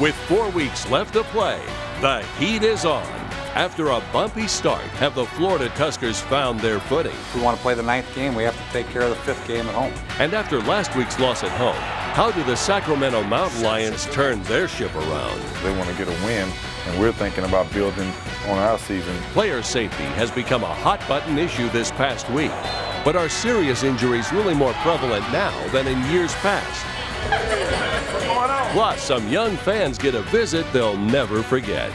With 4 weeks left to play, the heat is on. After a bumpy start, have the Florida Tuskers found their footing? If we want to play the 9th game, we have to take care of the 5th game at home. And after last week's loss at home, how do the Sacramento Mountain Lions turn their ship around? They want to get a win, and we're thinking about building on our season. Player safety has become a hot-button issue this past week. But are serious injuries really more prevalent now than in years past? Plus, some young fans get a visit they'll never forget.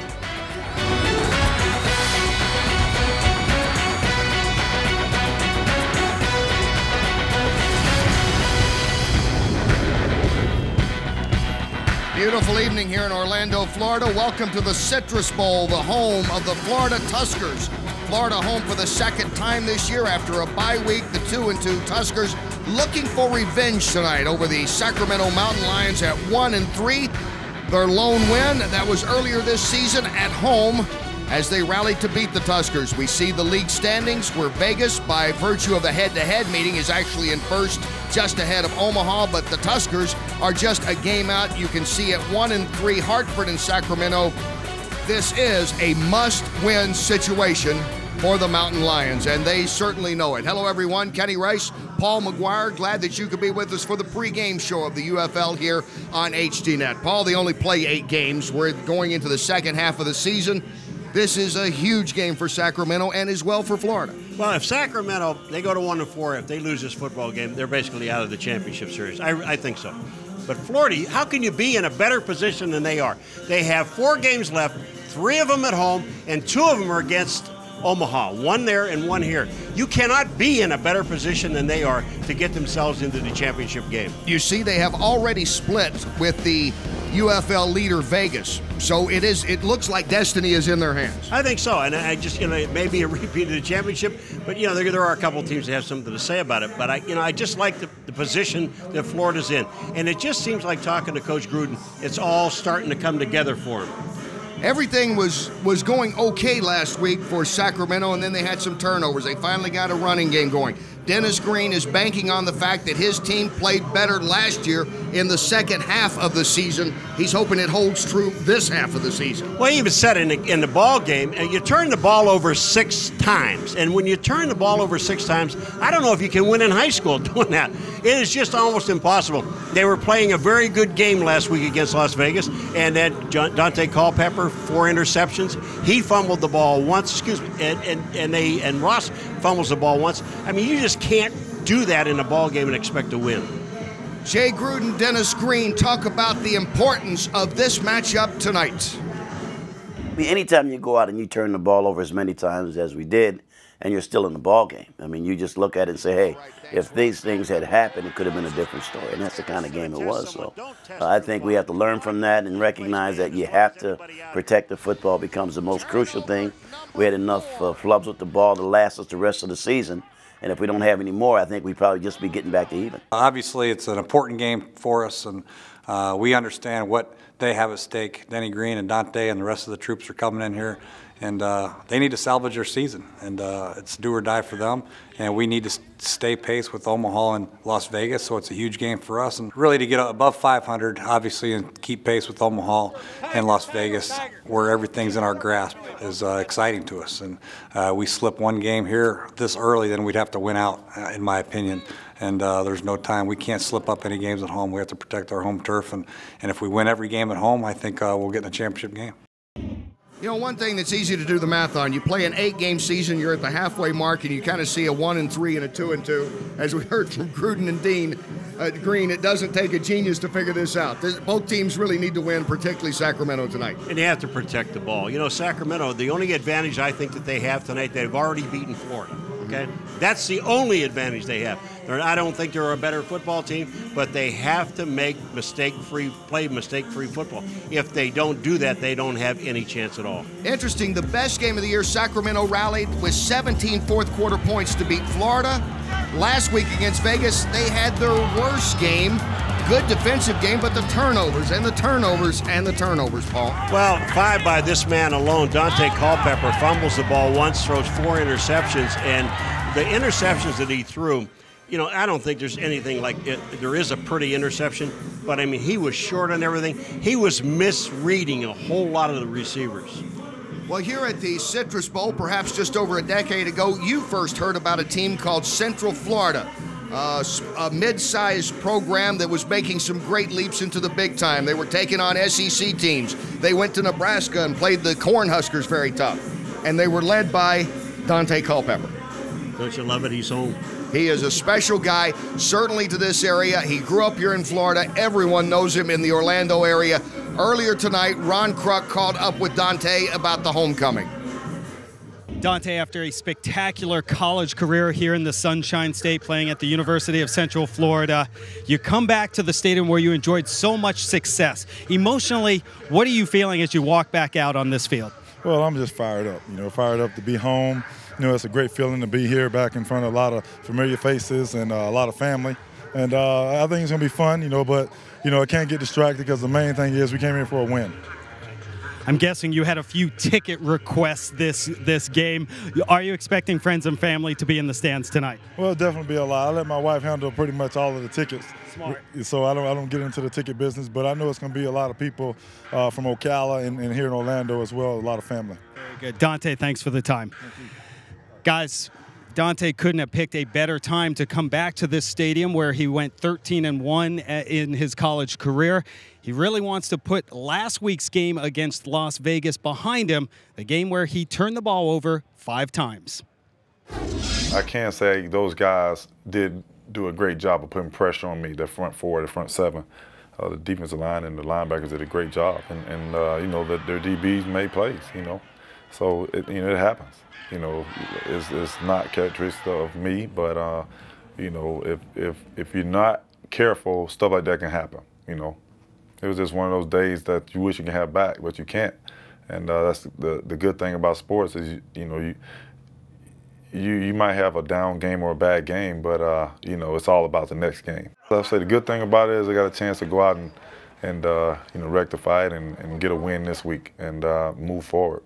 Beautiful evening here in Orlando, Florida. Welcome to the Citrus Bowl, the home of the Florida Tuskers. Florida home for the second time this year after a bye week. The 2-2 Tuskers looking for revenge tonight over the Sacramento Mountain Lions at 1-3. Their lone win, that was earlier this season at home as they rallied to beat the Tuskers. We see the league standings where Vegas, by virtue of the head-to-head meeting, is actually in first, just ahead of Omaha, but the Tuskers are just a game out. You can see at 1-3 Hartford and Sacramento. This is a must-win situation for the Mountain Lions, and they certainly know it. Hello, everyone. Kenny Rice, Paul McGuire. Glad that you could be with us for the pregame show of the UFL here on HDNet. Paul, they only play 8 games. We're going into the second half of the season. This is a huge game for Sacramento and as well for Florida. Well, if Sacramento, they go to 1-4, if they lose this football game, they're basically out of the championship series. I think so. But Florida, how can you be in a better position than they are? They have 4 games left, 3 of them at home, and 2 of them are against Omaha. 1 there and 1 here. You cannot be in a better position than they are to get themselves into the championship game. You see, they have already split with the UFL leader Vegas. So it looks like destiny is in their hands. I think so, and I just, it may be a repeat of the championship, but there are a couple of teams that have something to say about it. But I just like the position that Florida's in, and it just seems like talking to Coach Gruden, it's all starting to come together for him. Everything was going okay last week for Sacramento, and then they had some turnovers. They finally got a running game going. Dennis Green is banking on the fact that his team played better last year in the second half of the season. He's hoping it holds true this half of the season. Well, he even said in the ball game, you turn the ball over 6 times. And when you turn the ball over 6 times, I don't know if you can win in high school doing that. It is just almost impossible. They were playing a very good game last week against Las Vegas, and then Dante Culpepper, 4 interceptions. He fumbled the ball once, and Ross fumbles the ball once. I mean, you just can't do that in a ball game and expect to win. Jay Gruden, Dennis Green talk about the importance of this matchup tonight. I mean, anytime you go out and you turn the ball over as many times as we did, and you're still in the ball game. I mean, you just look at it and say, hey, if these things had happened, it could have been a different story. And that's the kind of game it was. So I think we have to learn from that and recognize that you have to protect the football becomes the most crucial thing. We had enough flubs with the ball to last us the rest of the season. And if we don't have any more, I think we'd probably just be getting back to even. Obviously, it's an important game for us, and we understand what they have at stake. Denny Green and Dante and the rest of the troops are coming in here, and they need to salvage their season. And it's do or die for them, and we need to stay pace with Omaha and Las Vegas, so it's a huge game for us. And really to get above 500, obviously, and keep pace with Omaha and Las Vegas, where everything's in our grasp, is exciting to us. And we slip one game here this early, then we'd have to win out, in my opinion. And there's no time. We can't slip up any games at home. We have to protect our home turf. And if we win every game at home, I think we'll get in a championship game. You know, one thing that's easy to do the math on, you play an 8-game season, you're at the halfway mark, and you kind of see a 1-3 and a 2-2. As we heard from Gruden and Green, it doesn't take a genius to figure this out. Both teams really need to win, particularly Sacramento tonight. And you have to protect the ball. You know, Sacramento, the only advantage I think that they have tonight, they've already beaten Florida. Okay? That's the only advantage they have. I don't think they're a better football team, but they have to play mistake-free football. If they don't do that, they don't have any chance at all. Interesting, the best game of the year, Sacramento rallied with 17 fourth-quarter points to beat Florida. Last week against Vegas, they had their worst game. Good defensive game, but the turnovers, Paul. Well, 5 by this man alone. Dante Culpepper fumbles the ball once, throws 4 interceptions, and the interceptions that he threw, You know, I don't think there's anything like it. There is a pretty interception, but I mean, he was short on everything. He was misreading a whole lot of the receivers. Well, here at the Citrus Bowl, perhaps just over a decade ago, you first heard about a team called Central Florida, a mid-sized program that was making some great leaps into the big time. They were taking on SEC teams. They went to Nebraska and played the Cornhuskers very tough, and they were led by Daunte Culpepper. Don't you love it? He's home. He is a special guy, certainly to this area. He grew up here in Florida. Everyone knows him in the Orlando area. Earlier tonight, Ron Kruk called up with Daunte about the homecoming. Daunte, after a spectacular college career here in the Sunshine State, playing at the University of Central Florida, you come back to the stadium where you enjoyed so much success. Emotionally, what are you feeling as you walk back out on this field? Well, I'm just fired up, fired up to be home. It's a great feeling to be here back in front of a lot of familiar faces and a lot of family. And I think it's going to be fun, but, I can't get distracted because the main thing is we came here for a win. I'm guessing you had a few ticket requests this game. Are you expecting friends and family to be in the stands tonight? Well, definitely be a lot. I let my wife handle pretty much all of the tickets. Smart. So I don't get into the ticket business, but I know it's going to be a lot of people from Ocala and here in Orlando as well, a lot of family. Very good. Daunte, thanks for the time. Guys, Daunte couldn't have picked a better time to come back to this stadium where he went 13-1 in his college career. He really wants to put last week's game against Las Vegas behind him, the game where he turned the ball over 5 times. I can say those guys did do a great job of putting pressure on me, the front 4, the front 7. The defensive line and the linebackers did a great job. And their DBs made plays, So, it happens. It's not characteristic of me, but if you're not careful, stuff like that can happen. It was just one of those days that you wish you could have back, but you can't. And that's the good thing about sports is you might have a down game or a bad game, but it's all about the next game. So I say the good thing about it is I got a chance to go out and rectify it and get a win this week and move forward.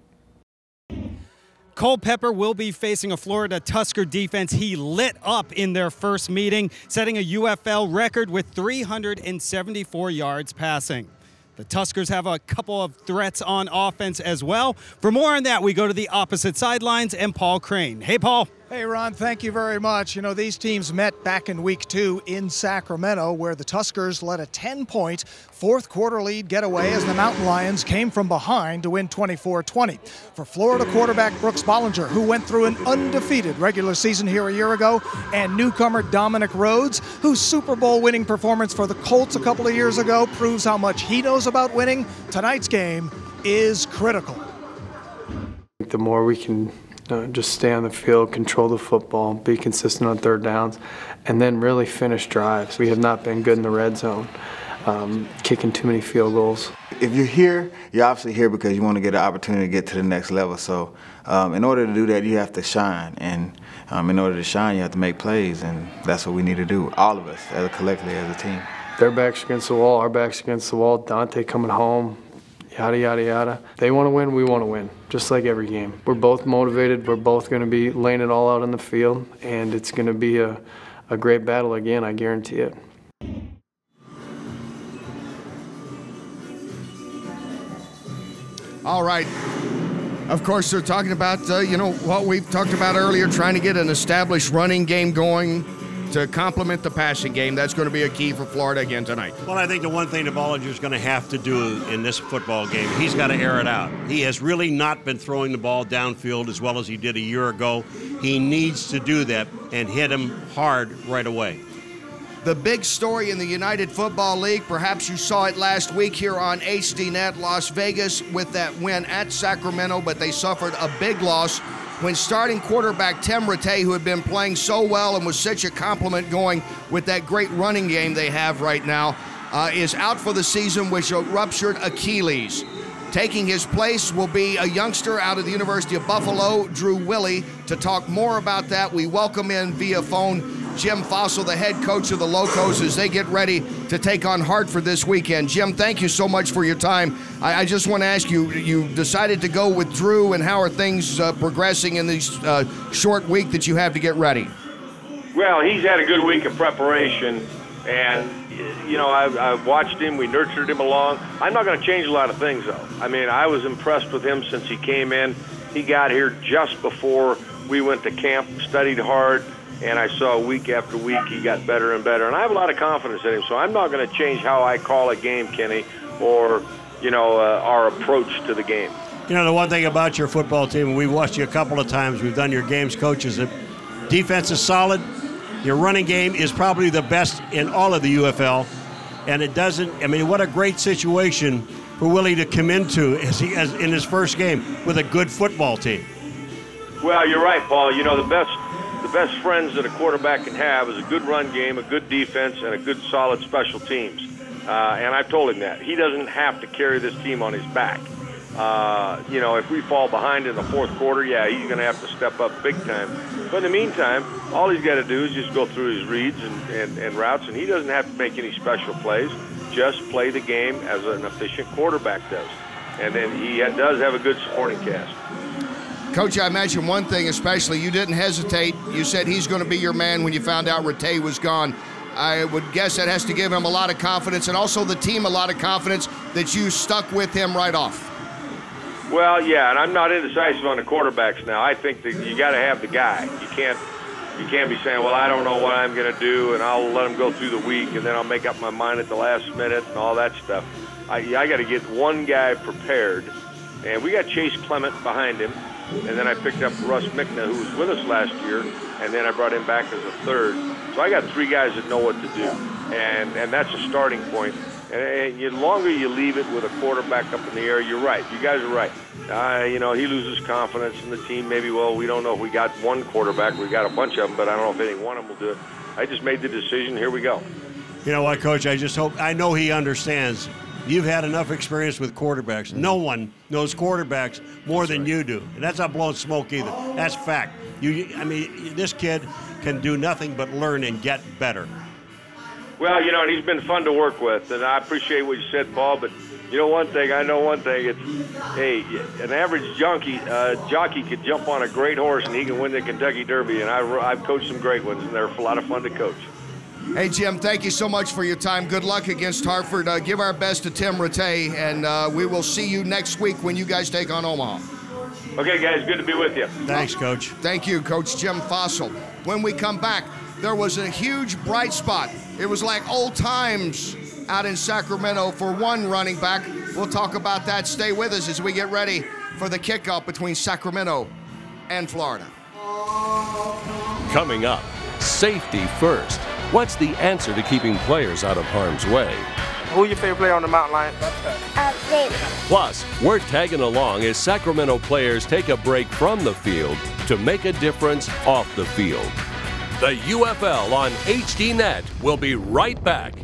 Culpepper will be facing a Florida Tusker defense he lit up in their first meeting, setting a UFL record with 374 yards passing. The Tuskers have a couple of threats on offense as well. For more on that, we go to the opposite sidelines and Paul Crane. Hey, Paul. Hey, Ron, thank you very much. These teams met back in week 2 in Sacramento, where the Tuskers let a 10-point fourth-quarter lead get away as the Mountain Lions came from behind to win 24-20. For Florida quarterback Brooks Bollinger, who went through an undefeated regular season here a year ago, and newcomer Dominic Rhodes, whose Super Bowl winning performance for the Colts a couple of years ago proves how much he knows about winning, tonight's game is critical. The more we can just stay on the field, control the football, be consistent on third downs, and then really finish drives. We have not been good in the red zone, kicking too many field goals. If you're here, you're obviously here because you want to get an opportunity to get to the next level. So in order to do that, you have to shine. And in order to shine, you have to make plays. And that's what we need to do, all of us, collectively as a team. Their back's against the wall, our back's against the wall. Daunte coming home. Yada, yada, yada. They want to win, we want to win, just like every game. We're both motivated. We're both going to be laying it all out on the field, and it's going to be a great battle again, I guarantee it. All right. Of course, they're talking about, what we've talked about earlier, trying to get an established running game going to complement the passing game. That's going to be a key for Florida again tonight. Well, I think the one thing that Bollinger's going to have to do in this football game, he's got to air it out. He has really not been throwing the ball downfield as well as he did a year ago. He needs to do that and hit him hard right away. The big story in the United Football League, perhaps you saw it last week here on HDNet, Las Vegas with that win at Sacramento, but they suffered a big loss when starting quarterback Tim Rattay, who had been playing so well and was such a compliment going with that great running game they have right now, is out for the season with a ruptured Achilles. Taking his place will be a youngster out of the University of Buffalo, Drew Willie. To talk more about that, we welcome in via phone Jim Fossil, the head coach of the Locos, as they get ready to take on Hartford this weekend. Jim, thank you so much for your time. I just want to ask you, you decided to go with Drew, and how are things progressing in this short week that you have to get ready? Well, he's had a good week of preparation, and, you know, I've watched him. We nurtured him along. I'm not going to change a lot of things, though. I mean, I was impressed with him since he came in. He got here just before we went to camp, studied hard, and I saw week after week he got better and better. And I have a lot of confidence in him, so I'm not going to change how I call a game, Kenny, or, you know, our approach to the game. You know, the one thing about your football team, and we've watched you a couple of times, we've done your games, coach, is that defense is solid. Your running game is probably the best in all of the UFL. And it doesn't, I mean, what a great situation for Willie to come into as in his first game with a good football team. Well, you're right, Paul. You know, the best friends that a quarterback can have is a good run game, a good defense, and a good solid special teams. And I've told him that. He doesn't have to carry this team on his back. You know, if we fall behind in the fourth quarter, yeah, he's going to have to step up big time. But in the meantime, all he's got to do is just go through his reads and routes, and he doesn't have to make any special plays. Just play the game as an efficient quarterback does. And then he does have a good supporting cast. Coach, I imagine one thing especially, you didn't hesitate. You said he's going to be your man when you found out Rattay was gone. I would guess that has to give him a lot of confidence, and also the team a lot of confidence that you stuck with him right off. Well, yeah, and I'm not indecisive on the quarterbacks now. I think that you got to have the guy. You can't be saying, well, I don't know what I'm going to do, and I'll let him go through the week, and then I'll make up my mind at the last minute and all that stuff. I got to get one guy prepared, and we got Chase Clement behind him, and then I picked up Russ Mickna, who was with us last year, and then I brought him back as a third. So I got three guys that know what to do, and that's a starting point. And the longer you leave it with a quarterback up in the air, you're right. You guys are right. You know, he loses confidence in the team. Maybe, well, we don't know if we got one quarterback. We got a bunch of them, but I don't know if any one of them will do it. I just made the decision. Here we go. You know what, Coach? I know he understands. You've had enough experience with quarterbacks. No one knows quarterbacks more than you do. And that's not blowing smoke either. That's fact. I mean, this kid can do nothing but learn and get better. Well, you know, and he's been fun to work with, and I appreciate what you said, Paul, but you know one thing, I know one thing, it's, hey, an average jockey could jump on a great horse and he can win the Kentucky Derby, and I've coached some great ones, and they're a lot of fun to coach. Hey, Jim, thank you so much for your time. Good luck against Hartford. Give our best to Tim Rattay, and we will see you next week when you guys take on Omaha. Okay, guys, good to be with you. Thanks, Coach. Thank you, Coach Jim Fossil. When we come back, there was a huge bright spot. It was like old times out in Sacramento for one running back. We'll talk about that. Stay with us as we get ready for the kickoff between Sacramento and Florida. Coming up, safety first. What's the answer to keeping players out of harm's way? Who's your favorite player on the Mountain Lion? David. Plus, we're tagging along as Sacramento players take a break from the field to make a difference off the field. The UFL on HDNet will be right back